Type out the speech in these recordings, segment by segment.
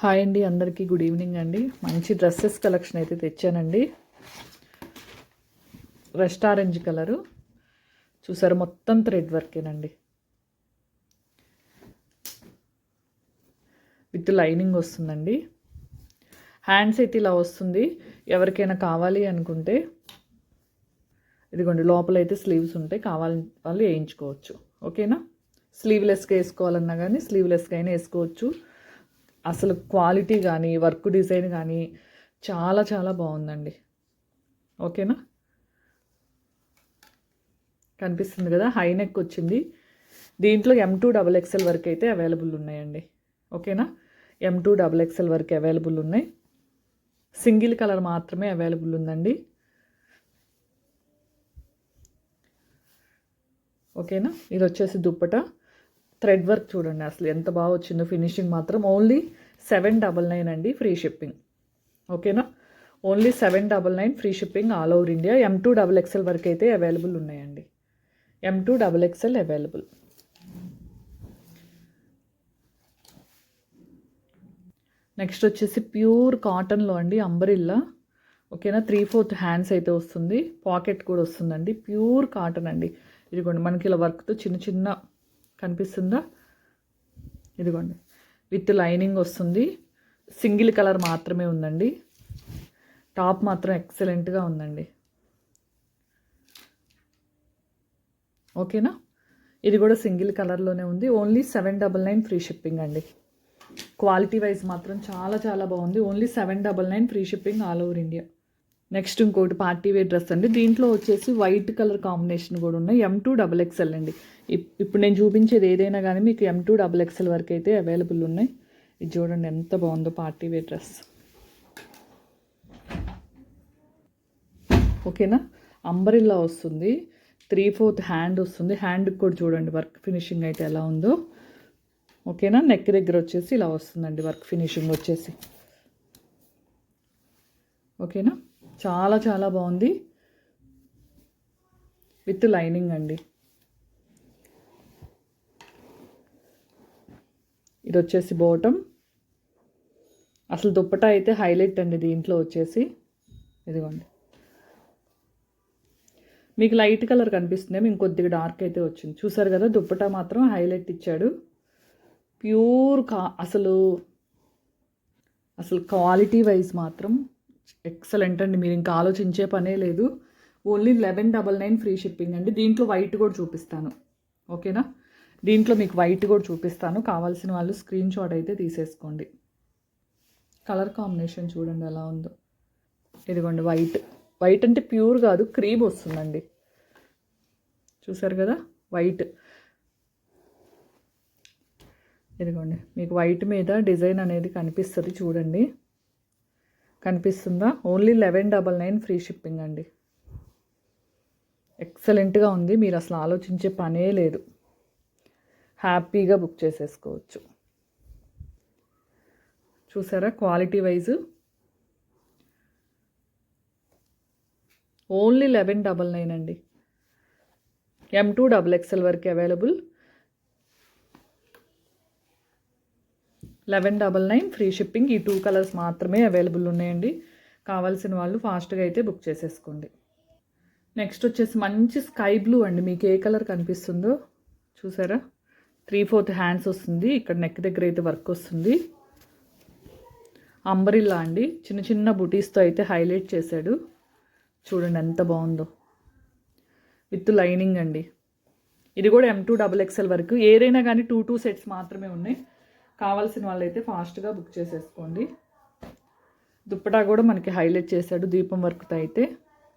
Hi అండి, అందరికీ good evening అండి. మంచి డ్రెస్సెస్ కలెక్షన్ అయితే తెచ్చానండి. రెస్ట్ ఆరెంజ్ కలరు చూసారు, మొత్తం థ్రెడ్ వర్కేనండి. విత్ లైనింగ్ వస్తుందండి. హ్యాండ్స్ అయితే ఇలా వస్తుంది. ఎవరికైనా కావాలి అనుకుంటే ఇదిగోండి, లోపల అయితే స్లీవ్స్ ఉంటాయి, కావాలని వాళ్ళు వేయించుకోవచ్చు. ఓకేనా, స్లీవ్లెస్గా వేసుకోవాలన్నా కానీ స్లీవ్లెస్గా అయినా వేసుకోవచ్చు. అసలు క్వాలిటీ కానీ వర్క్ డిజైన్ కానీ చాలా చాలా బాగుందండి. ఓకేనా, కనిపిస్తుంది కదా, హై నెక్ వచ్చింది. దీంట్లో M2XXL వరకు అయితే అవైలబుల్ ఉన్నాయండి. ఓకేనా, M2XXL వరకు అవైలబుల్ ఉన్నాయి. సింగిల్ కలర్ మాత్రమే అవైలబుల్ ఉందండి. ఓకేనా, ఇది వచ్చేసి దుప్పట. థ్రెడ్ వర్క్ చూడండి అసలు ఎంత బాగా వచ్చిందో. ఫినిషింగ్ మాత్రం ఓన్లీ 799 అండి, ఫ్రీ షిప్పింగ్. ఓకేనా, only 799 free shipping all over India. M2XXL వరకు అయితే అవైలబుల్ ఉన్నాయండి. M2XXL available. నెక్స్ట్ వచ్చేసి ప్యూర్ కాటన్లో అండి, అంబరిల్లా. ఓకేనా, 3/4 హ్యాండ్స్ అయితే వస్తుంది, పాకెట్ కూడా వస్తుందండి. ప్యూర్ కాటన్ అండి. ఇదిగోండి, మనకి ఇలా వర్క్తో చిన్న చిన్న కనిపిస్తుందా, ఇదిగోండి, విత్ లైనింగ్ వస్తుంది. సింగిల్ కలర్ మాత్రమే ఉందండి. టాప్ మాత్రం ఎక్సలెంట్గా ఉందండి. ఓకేనా, ఇది కూడా సింగిల్ కలర్లోనే ఉంది. ఓన్లీ 799 ఫ్రీ షిప్పింగ్ అండి. క్వాలిటీ వైజ్ మాత్రం చాలా చాలా బాగుంది. Only 799 free shipping all over India. Next ఇంకోటి పార్టీ వేర్ డ్రెస్ అండి. దీంట్లో వచ్చేసి వైట్ కలర్ కాంబినేషన్ కూడా ఉన్నాయి. M2XXL అండి. ఇప్పుడు నేను చూపించేది ఏదైనా కానీ మీకు M2XXL వరకు అయితే అవైలబుల్ ఉన్నాయి. ఇది చూడండి ఎంత బాగుందో పార్టీ వేర్ డ్రెస్. ఓకేనా, అంబరిల్లా వస్తుంది, 3/4 హ్యాండ్ వస్తుంది. హ్యాండ్కి కూడా చూడండి వర్క్ ఫినిషింగ్ అయితే ఎలా ఉందో. ఓకేనా, నెక్ దగ్గర వచ్చేసి ఇలా వస్తుందండి వర్క్ ఫినిషింగ్ వచ్చేసి. ఓకేనా, చాలా చాలా బాగుంది, విత్ లైనింగ్ అండి. ఇది వచ్చేసి బాటమ్. అసలు దుప్పటా అయితే హైలైట్ అండి దీంట్లో వచ్చేసి. ఇదిగోండి, మీకు లైట్ కలర్ కనిపిస్తుంది, ఇంకొద్దిగా డార్క్ అయితే వచ్చింది. చూసారు కదా, దుప్పటా మాత్రం హైలైట్ ఇచ్చాడు. ప్యూర్ అసలు క్వాలిటీ వైజ్ మాత్రం ఎక్సలెంట్ అండి. మీరు ఇంకా ఆలోచించే పనే లేదు. ఓన్లీ 1199 ఫ్రీ షిప్పింగ్ అండి. దీంట్లో వైట్ కూడా చూపిస్తాను. ఓకేనా, దీంట్లో మీకు వైట్ కూడా చూపిస్తాను. కావాల్సిన వాళ్ళు స్క్రీన్ షాట్ అయితే తీసేసుకోండి. కలర్ కాంబినేషన్ చూడండి ఎలా ఉందో. ఇదిగోండి వైట్. వైట్ అంటే ప్యూర్ కాదు, క్రీమ్ వస్తుందండి. చూసారు కదా, వైట్. ఇదిగోండి, మీకు వైట్ మీద డిజైన్ అనేది కనిపిస్తుంది చూడండి, కనిపిస్తుందా. ఓన్లీ 1199 ఫ్రీ షిప్పింగ్ అండి. ఎక్సలెంట్గా ఉంది, మీరు అసలు ఆలోచించే పనే లేదు. హ్యాపీగా బుక్ చేసేసుకోవచ్చు. చూసారా క్వాలిటీ వైజ్. ఓన్లీ 1199 అండి. M2XXL వరకు అవైలబుల్. 1199 free shipping. ఈ 2 కలర్స్ మాత్రమే అవైలబుల్ ఉన్నాయండి. కావాల్సిన వాళ్ళు ఫాస్ట్గా అయితే బుక్ చేసేసుకోండి. నెక్స్ట్ వచ్చేసి మంచి స్కై బ్లూ అండి. మీకు ఏ కలర్ కనిపిస్తుందో చూసారా, 3/4 హ్యాండ్స్ వస్తుంది. ఇక్కడ నెక్ దగ్గర అయితే వర్క్ వస్తుంది. అంబరిల్లా అండి, చిన్న చిన్న బుటీస్తో అయితే హైలైట్ చేశాడు. చూడండి ఎంత బాగుందో, విత్ లైనింగ్ అండి. ఇది కూడా M2XXL వరకు. ఏదైనా కానీ 2 సెట్స్ మాత్రమే ఉన్నాయి. కావాల్సిన వాళ్ళైతే ఫాస్ట్గా బుక్ చేసేసుకోండి. దుప్పటా కూడా మనకి హైలైట్ చేశాడు దీపం వర్క్తో అయితే,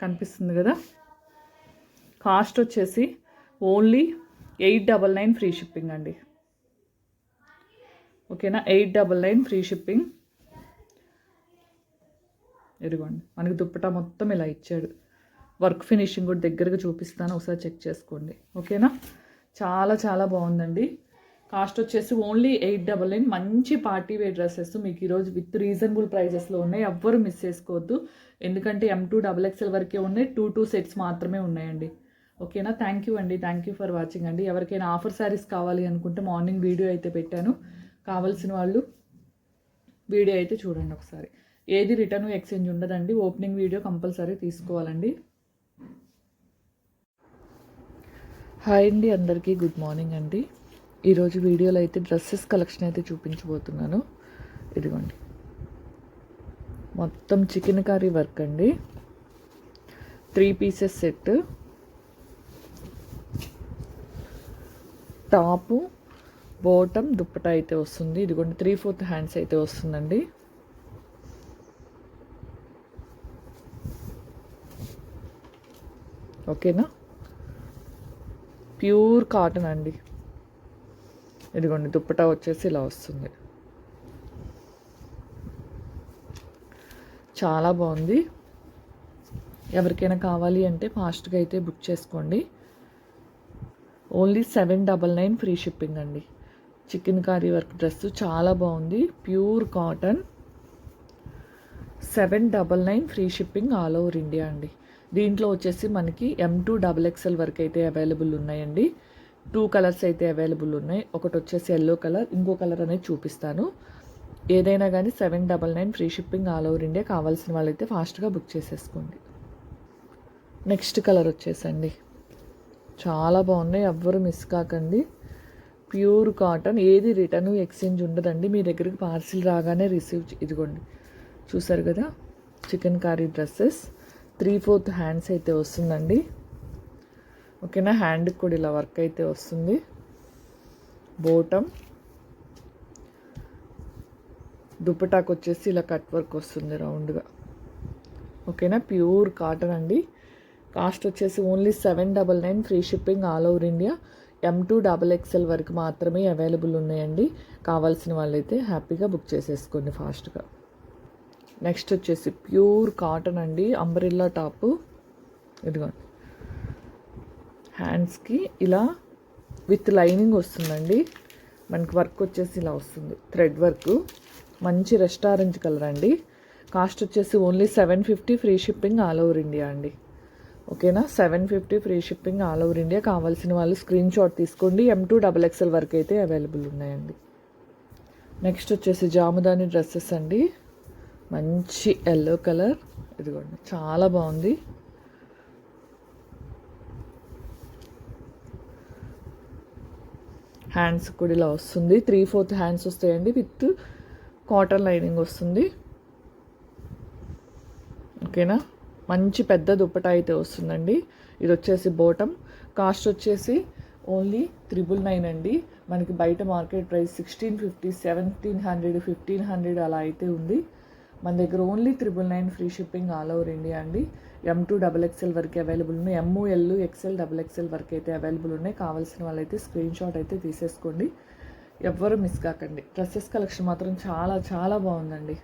కనిపిస్తుంది కదా. కాస్ట్ వచ్చేసి ఓన్లీ 899 ఫ్రీ షిప్పింగ్ అండి. ఓకేనా, 899 ఫ్రీ షిప్పింగ్. ఇదిగోండి, మనకి దుప్పటా మొత్తం ఇలా ఇచ్చాడు. వర్క్ ఫినిషింగ్ కూడా దగ్గరగా చూపిస్తాను, ఒకసారి చెక్ చేసుకోండి. ఓకేనా, చాలా చాలా బాగుందండి. కాస్ట్ వచ్చేసి ఓన్లీ 899. మంచి పార్టీ వేర్ డ్రెస్సెస్ మీకు ఈరోజు విత్ రీజనబుల్ ప్రైజెస్లో ఉన్నాయి. ఎవ్వరు మిస్ చేసుకోవద్దు, ఎందుకంటే M2XXL వరకే ఉన్నాయి. 2 సెట్స్ మాత్రమే ఉన్నాయండి. ఓకేనా, థ్యాంక్ యూ అండి, థ్యాంక్ యూ ఫర్ వాచింగ్ అండి. ఎవరికైనా ఆఫర్ శారీస్ కావాలి అనుకుంటే మార్నింగ్ వీడియో అయితే పెట్టాను, కావాల్సిన వాళ్ళు వీడియో అయితే చూడండి ఒకసారి. ఏది రిటర్న్ ఎక్స్చేంజ్ ఉండదండి. ఓపెనింగ్ వీడియో కంపల్సరీ తీసుకోవాలండి. హాయ్ అండి, అందరికీ గుడ్ మార్నింగ్ అండి. ఈరోజు వీడియోలో అయితే డ్రెస్సెస్ కలెక్షన్ అయితే చూపించబోతున్నాను. ఇదిగోండి, మొత్తం చికెన్ కర్రీ వర్క్ అండి. 3 pieces set, top, bottom, dupatta అయితే వస్తుంది. ఇదిగోండి 3/4 హ్యాండ్స్ అయితే వస్తుందండి. ఓకేనా, ప్యూర్ కాటన్ అండి. ఇదిగోండి దుప్పట వచ్చేసి ఇలా వస్తుంది. చాలా బాగుంది. ఎవరికైనా కావాలి అంటే ఫాస్ట్గా అయితే బుక్ చేసుకోండి. ఓన్లీ 799 ఫ్రీ షిప్పింగ్ అండి. చికెన్ కర్రీ వర్క్ డ్రెస్ చాలా బాగుంది, pure cotton. 799 free shipping all over India అండి. దీంట్లో వచ్చేసి మనకి M2XXL వరకు అయితే అవైలబుల్ ఉన్నాయండి. 2 కలర్స్ అయితే అవైలబుల్ ఉన్నాయి. ఒకటి వచ్చేసి ఎల్లో కలర్, ఇంకో కలర్ అనేది చూపిస్తాను. ఏదైనా కానీ 799 free shipping all over India. కావాల్సిన వాళ్ళైతే ఫాస్ట్గా బుక్ చేసేసుకోండి. నెక్స్ట్ కలర్ వచ్చేసండి, చాలా బాగున్నాయి, ఎవ్వరు మిస్ కాకండి. ప్యూర్ కాటన్, ఏది రిటర్న్ ఎక్స్చేంజ్ ఉండదండి. మీ దగ్గరికి పార్సిల్ రాగానే ఇదిగోండి చూసారు కదా, చికెన్ కర్రీ డ్రెస్సెస్ 3/4 హ్యాండ్స్ అయితే వస్తుందండి. ఓకేనా, హ్యాండ్కి కూడా ఇలా వర్క్ అయితే వస్తుంది. బోటమ్, దుప్పటాకు వచ్చేసి ఇలా కట్ వర్క్ వస్తుంది రౌండ్గా. ఓకేనా, ప్యూర్ కాటన్ అండి. కాస్ట్ వచ్చేసి only 799 free shipping all over India. M2XXL వరకు మాత్రమే అవైలబుల్ ఉన్నాయండి. కావాల్సిన వాళ్ళైతే హ్యాపీగా బుక్ చేసేసుకోండి ఫాస్ట్గా. నెక్స్ట్ వచ్చేసి ప్యూర్ కాటన్ అండి, అంబ్రెల్లా టాపు. ఇదిగోండి, హ్యాండ్స్కి ఇలా విత్ లైనింగ్ వస్తుందండి. మనకి వర్క్ వచ్చేసి ఇలా వస్తుంది, థ్రెడ్ వర్క్. మంచి రెస్టారెంట్ కలర్ అండి. కాస్ట్ వచ్చేసి only 750 free shipping all over India అండి. ఓకేనా, 750 free shipping all over India. కావాల్సిన వాళ్ళు స్క్రీన్ షాట్ తీసుకోండి. M2XXL వరకు అయితే అవైలబుల్ ఉన్నాయండి. నెక్స్ట్ వచ్చేసి జాముదాని డ్రెస్సెస్ అండి, మంచి ఎల్లో కలర్. ఇదిగోండి చాలా బాగుంది. హ్యాండ్స్ కూడా ఇలా వస్తుంది, 3/4 హ్యాండ్స్ వస్తాయండి. విత్ కాటన్ లైనింగ్ వస్తుంది. ఓకేనా, మంచి పెద్ద దుప్పట అయితే వస్తుందండి. ఇది వచ్చేసి బాటమ్. కాస్ట్ వచ్చేసి ఓన్లీ 999 అండి. మనకి బయట మార్కెట్ ప్రైస్ 1650, 1700, 1500 అలా అయితే ఉంది. మన దగ్గర only 999 free shipping all over India అండి. M2XXL వరకు అవైలబుల్ ఉన్నాయి. ML, XL, XXL వరకు అయితే అవైలబుల్ ఉన్నాయి. కావాల్సిన వాళ్ళైతే స్క్రీన్ షాట్ అయితే తీసేసుకోండి. ఎవ్వరు మిస్ కాకండి. డ్రెస్సెస్ కలెక్షన్ మాత్రం చాలా చాలా బాగుందండి.